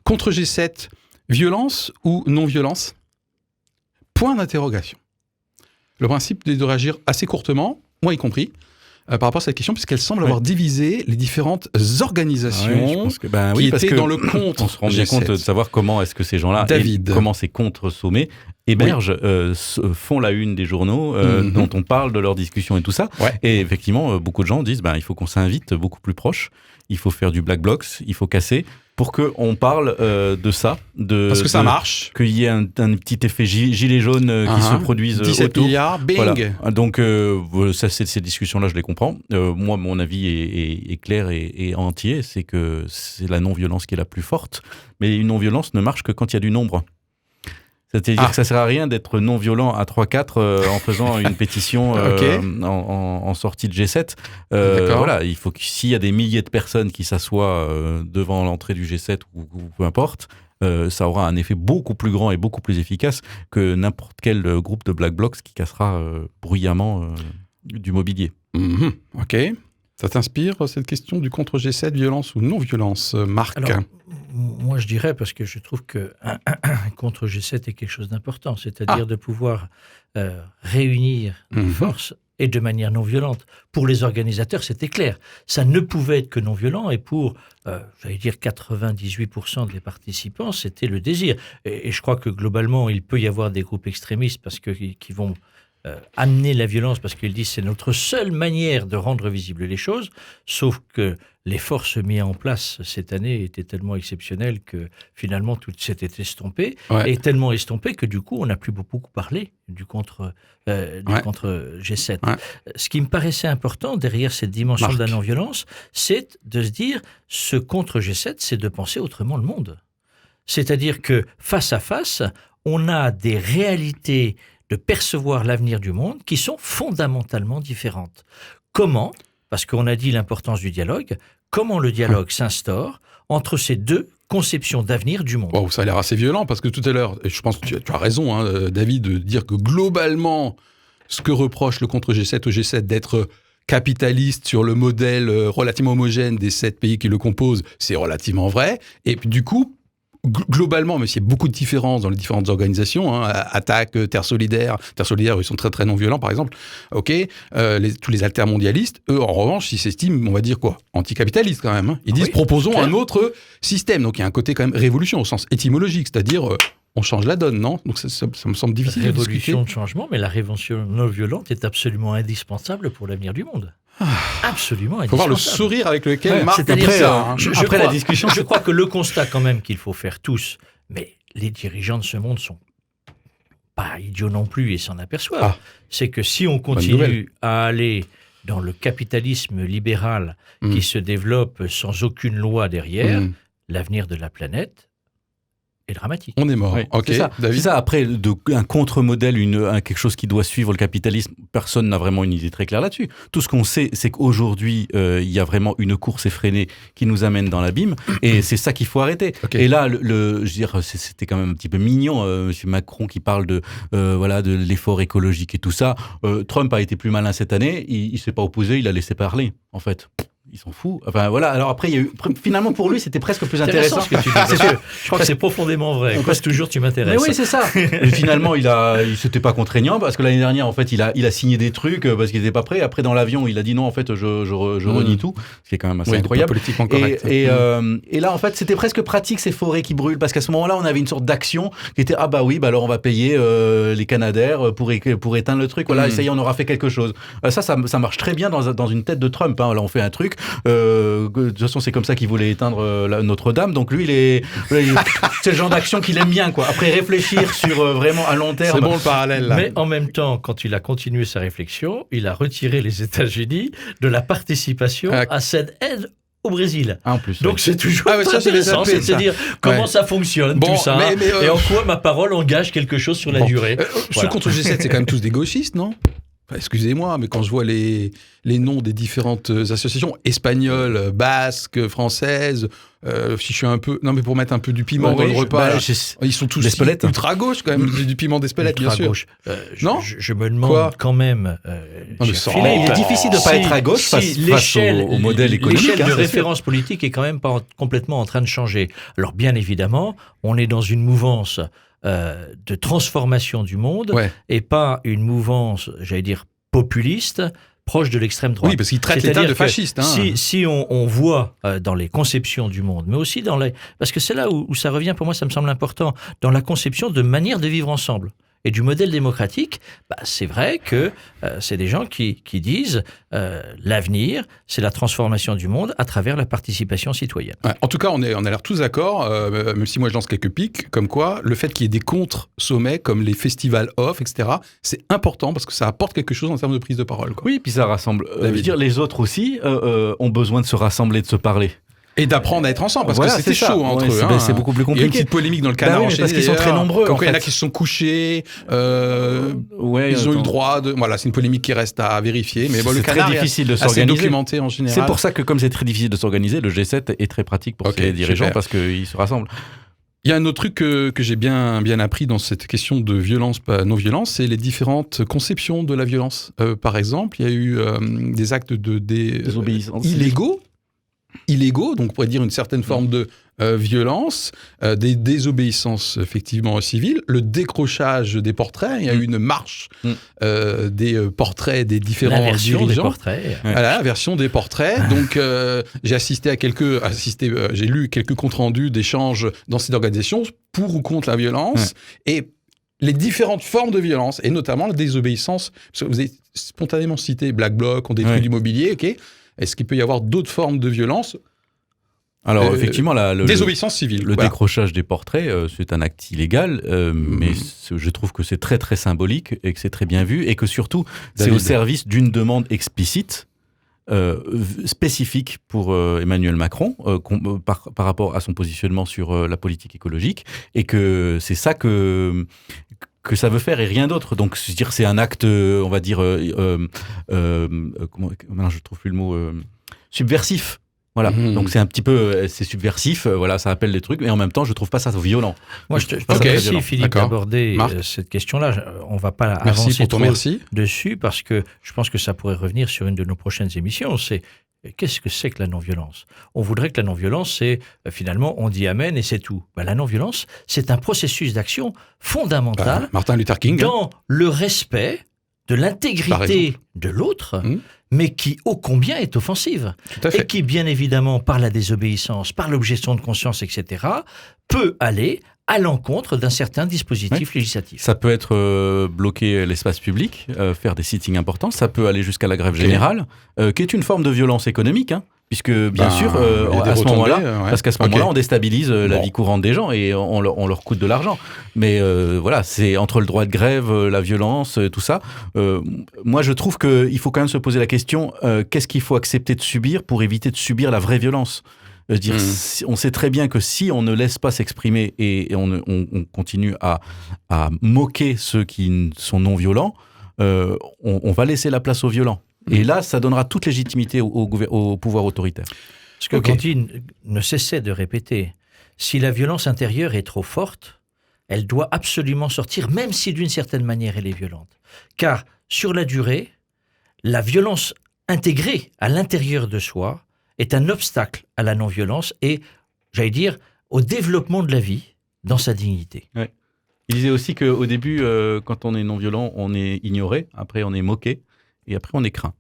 Contre G7, violence ou non-violence ? Point d'interrogation. Le principe est de réagir assez courtement, moi y compris, par rapport à cette question, puisqu'elle semble avoir divisé les différentes organisations qui étaient dans le contre. On se rend bien compte de savoir comment est-ce que ces gens-là, comment ces contre-sommets émergent, font la une des journaux, dont on parle de leurs discussions et tout ça. Ouais. Et effectivement, beaucoup de gens disent il faut qu'on s'invite beaucoup plus proche, il faut faire du black blocs, il faut casser, pour qu'on parle de ça. Parce que ça marche. Qu'il y ait un petit effet gilet jaune qui se produise 17 autour. milliards, bing. Voilà. Donc, ces discussions-là, je les comprends. Moi, mon avis est clair et entier, c'est que c'est la non-violence qui est la plus forte. Mais une non-violence ne marche que quand il y a du nombre. C'est-à-dire que ça ne sert à rien d'être non-violent à 3-4 en faisant une pétition en sortie de G7. Voilà, il faut que s'il y a des milliers de personnes qui s'assoient devant l'entrée du G7 ou peu importe, ça aura un effet beaucoup plus grand et beaucoup plus efficace que n'importe quel groupe de Black Blocs qui cassera bruyamment du mobilier. Ok. Ça t'inspire, cette question du contre G7, violence ou non-violence, Marc ? Alors, moi, je dirais, parce que je trouve que contre G7 est quelque chose d'important, c'est-à-dire de pouvoir réunir les forces et de manière non violente. Pour les organisateurs, c'était clair. Ça ne pouvait être que non violent, et pour, j'allais dire, 98% des participants, c'était le désir. Et je crois que globalement, il peut y avoir des groupes extrémistes qui vont amener la violence parce qu'ils disent que c'est notre seule manière de rendre visibles les choses, sauf que les forces mises en place cette année étaient tellement exceptionnelles que finalement tout s'était estompé, et tellement estompé que du coup on n'a plus beaucoup parlé du contre G7. Ouais. Ce qui me paraissait important derrière cette dimension de la non-violence, c'est de se dire ce contre G7, c'est de penser autrement le monde. C'est-à-dire que face à face, on a des réalités de percevoir l'avenir du monde qui sont fondamentalement différentes. Comment ? Parce qu'on a dit l'importance du dialogue. Comment le dialogue s'instaure entre ces deux conceptions d'avenir du monde ? Ça a l'air assez violent parce que tout à l'heure, et je pense que tu as raison, David, de dire que globalement, ce que reproche le contre G7 au G7 d'être capitaliste sur le modèle relativement homogène des 7 pays qui le composent, c'est relativement vrai. Et puis du coup, globalement, même s'il y a beaucoup de différences dans les différentes organisations, Attaque, Terre Solidaire, ils sont très très non-violents par exemple, tous les altermondialistes, eux en revanche, ils s'estiment, on va dire quoi, anticapitalistes quand même. Ils disent proposons un autre système. Donc il y a un côté quand même révolution au sens étymologique, c'est-à-dire on change la donne, non ? Donc ça me semble difficile de discuter. Révolution de changement, mais la révolution non violente est absolument indispensable pour l'avenir du monde. Absolument. Il faut voir le sourire avec lequel Marc après ça. Après la discussion, je crois que le constat quand même qu'il faut faire tous, mais les dirigeants de ce monde sont pas idiots non plus et s'en aperçoivent, c'est que si on continue à aller dans le capitalisme libéral qui se développe sans aucune loi derrière, l'avenir de la planète est dramatique. On est mort. Oui, ok, David. C'est ça. Après, un contre-modèle, quelque chose qui doit suivre le capitalisme, personne n'a vraiment une idée très claire là-dessus. Tout ce qu'on sait, c'est qu'aujourd'hui, il y a vraiment une course effrénée qui nous amène dans l'abîme, et c'est ça qu'il faut arrêter. Okay. Et là, je veux dire, c'était quand même un petit peu mignon, M. Macron qui parle de l'effort écologique et tout ça. Trump a été plus malin cette année, il s'est pas opposé, il a laissé parler, en fait. Il s'en fout. Enfin voilà. Alors après, il y a eu finalement pour lui, c'était presque plus intéressant. Ce que tu dis. Je crois que c'est profondément vrai. Parce que toujours, tu m'intéresses. Mais oui, c'est ça. Et finalement, il s'était pas contraignant parce que l'année dernière, en fait, il a signé des trucs parce qu'il n'était pas prêt. Après, dans l'avion, il a dit non. En fait, je renie tout. Ce qui est quand même assez incroyable. Politiquement correct. Et là, en fait, c'était presque pratique ces forêts qui brûlent parce qu'à ce moment-là, on avait une sorte d'action qui était alors on va payer les Canadaires pour éteindre le truc. Voilà, ça y est, on aura fait quelque chose. Ça marche très bien dans une tête de Trump. Là, on fait un truc. De toute façon, c'est comme ça qu'il voulait éteindre Notre-Dame. Donc lui, c'est le genre d'action qu'il aime bien, quoi. Après réfléchir sur vraiment à long terme. C'est bon le parallèle là. Mais en même temps, quand il a continué sa réflexion, il a retiré les États-Unis de la participation à cette aide au Brésil. En plus, donc c'est toujours intéressant, c'est-à-dire comment ça fonctionne, tout ça, et en quoi ma parole engage quelque chose sur la durée. Ceux contre G7, c'est quand même tous des gauchistes, non ? Excusez-moi, mais quand je vois les noms des différentes associations espagnoles, basques, françaises, si je suis un peu... Non, mais pour mettre un peu du piment dans le repas, ils sont tous ultra gauche quand même, du piment d'Espelette, bien sûr. Non, je me demande quand même... il est difficile de ne pas être à gauche face au modèle économique. L'échelle de référence politique est quand même pas complètement en train de changer. Alors bien évidemment, on est dans une mouvance de transformation du monde et pas une mouvance, j'allais dire, populiste, proche de l'extrême droite. Oui, parce qu'il traite l'État de fasciste. Si on voit dans les conceptions du monde, mais aussi dans les... Parce que c'est là où ça revient, pour moi, ça me semble important, dans la conception de manière de vivre ensemble. Et du modèle démocratique, c'est vrai que c'est des gens qui disent l'avenir, c'est la transformation du monde à travers la participation citoyenne. Ouais, en tout cas, on a l'air tous d'accord, même si moi je lance quelques pics, comme quoi le fait qu'il y ait des contre-sommets comme les festivals off, etc., c'est important parce que ça apporte quelque chose en termes de prise de parole. Quoi. Oui, puis ça rassemble. Je veux dire, les autres aussi ont besoin de se rassembler, de se parler. Et d'apprendre à être ensemble, parce que c'était chaud entre eux. C'est beaucoup plus compliqué. Il y a une petite polémique dans le Canard enchaîné. Parce qu'ils sont très nombreux. Quand il y en a qui se sont couchés, ils ont eu le droit de... Voilà, c'est une polémique qui reste à vérifier. Mais bon, le Canard très difficile de s'organiser. C'est documenté en général. C'est pour ça que comme c'est très difficile de s'organiser, le G7 est très pratique pour ses dirigeants parce qu'ils se rassemblent. Il y a un autre truc que j'ai bien appris dans cette question de violence, pas non-violence, c'est les différentes conceptions de la violence. Par exemple, il y a eu des actes de désobéissance illégaux, donc on pourrait dire une certaine forme de violence, des désobéissances effectivement civiles, le décrochage des portraits, il y a eu une marche des portraits des différents dirigeants. Des portraits. Voilà, la version des portraits. Donc j'ai j'ai lu quelques comptes rendus d'échanges dans cette organisation pour ou contre la violence et les différentes formes de violence, et notamment la désobéissance. Parce que vous avez spontanément cité Black Bloc, on détruit l'immobilier, ok. Est-ce qu'il peut y avoir d'autres formes de violence ? Alors, effectivement, désobéissance civile. Le décrochage des portraits, c'est un acte illégal, mais je trouve que c'est très, très symbolique et que c'est très bien vu et que surtout, c'est au service d'une demande explicite, spécifique pour Emmanuel Macron par rapport à son positionnement sur la politique écologique et que c'est ça que ça veut faire et rien d'autre. Donc, c'est un acte, on va dire, je trouve plus le mot, subversif. Voilà. Donc c'est un petit peu, c'est subversif. Voilà, ça appelle des trucs, mais en même temps, je trouve pas ça violent. Moi, je te remercie, Philippe, d'aborder cette question-là. On va pas avancer trop dessus parce que je pense que ça pourrait revenir sur une de nos prochaines émissions. C'est qu'est-ce que c'est que la non-violence ? On voudrait que la non-violence, c'est finalement, on dit amen et c'est tout. La non-violence, c'est un processus d'action fondamental Martin Luther King, dans le respect de l'intégrité de l'autre, mais qui, ô combien, est offensive. Tout à fait. Et qui, bien évidemment, par la désobéissance, par l'objection de conscience, etc., peut aller à l'encontre d'un certain dispositif législatif. Ça peut être bloquer l'espace public, faire des sittings importants, ça peut aller jusqu'à la grève générale, qui est une forme de violence économique, puisque bien sûr, à ce moment-là, parce qu'à ce moment-là, on déstabilise la vie courante des gens et on leur coûte de l'argent. Mais voilà, c'est entre le droit de grève, la violence, tout ça. Moi, je trouve qu'il faut quand même se poser la question, qu'est-ce qu'il faut accepter de subir pour éviter de subir la vraie violence ? On sait très bien que si on ne laisse pas s'exprimer et on continue à moquer ceux qui sont non violents, on va laisser la place aux violents. Et là, ça donnera toute légitimité au pouvoir autoritaire. Ce que Gandhi ne cessait de répéter, si la violence intérieure est trop forte, elle doit absolument sortir, même si d'une certaine manière elle est violente. Car sur la durée, la violence intégrée à l'intérieur de soi est un obstacle à la non-violence et, j'allais dire, au développement de la vie dans sa dignité. Ouais. Il disait aussi qu'au début, quand on est non-violent, on est ignoré, après on est moqué, et après on est craint.